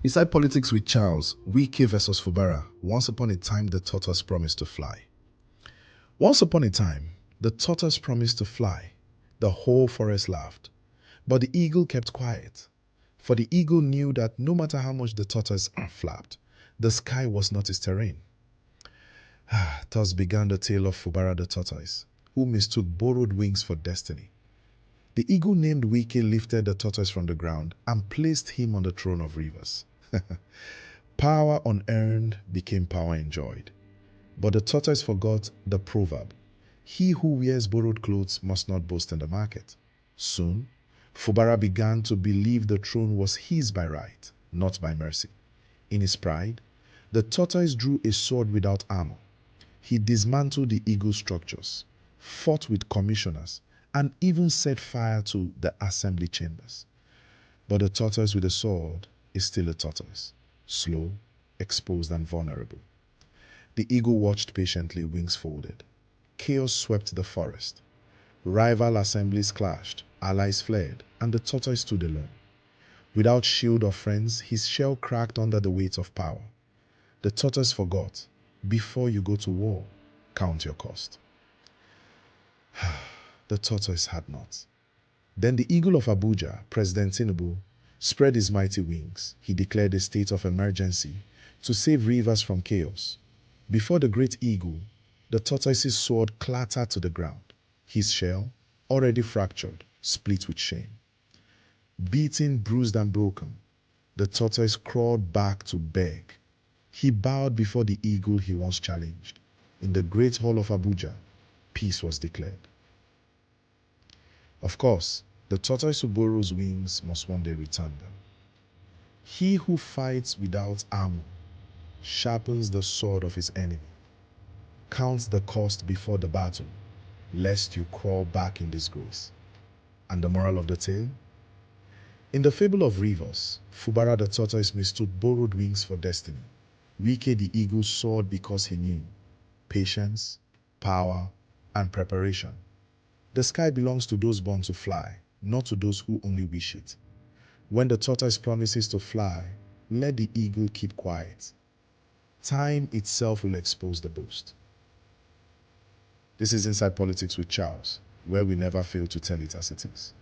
Inside Politics with Charles, Wike versus Fubara. Once upon a time, the tortoise promised to fly. Once upon a time, the tortoise promised to fly. The whole forest laughed. But the eagle kept quiet. For the eagle knew that no matter how much the tortoise flapped, the sky was not his terrain. Thus began the tale of Fubara the tortoise, who mistook borrowed wings for destiny. The eagle named Wike lifted the tortoise from the ground and placed him on the throne of rivers. Power unearned became power enjoyed. But the tortoise forgot the proverb, "He who wears borrowed clothes must not boast in the market." Soon, Fubara began to believe the throne was his by right, not by mercy. In his pride, the tortoise drew a sword without armor. He dismantled the eagle's structures, fought with commissioners, and even set fire to the assembly chambers. But the tortoise with a sword is still a tortoise, slow, exposed, and vulnerable. The eagle watched patiently, wings folded. Chaos swept the forest. Rival assemblies clashed, allies fled, and the tortoise stood alone. Without shield or friends, his shell cracked under the weight of power. The tortoise forgot, before you go to war, count your cost. The tortoise had not. Then the eagle of Abuja, President Tinubu, spread his mighty wings. He declared a state of emergency to save rivers from chaos. Before the great eagle, the tortoise's sword clattered to the ground. His shell, already fractured, split with shame. Beaten, bruised, and broken, the tortoise crawled back to beg. He bowed before the eagle he once challenged. In the great hall of Abuja, peace was declared. Of course, the tortoise who borrows wings must one day return them. He who fights without armor sharpens the sword of his enemy, counts the cost before the battle, lest you crawl back in disgrace. And the moral of the tale? In the fable of rivers, Fubara the tortoise mistook borrowed wings for destiny. Wike the eagle soared because he knew patience, power, and preparation. The sky belongs to those born to fly, not to those who only wish it. When the tortoise promises to fly, let the eagle keep quiet. Time itself will expose the boast. This is Inside Politics with Charles, where we never fail to tell it as it is.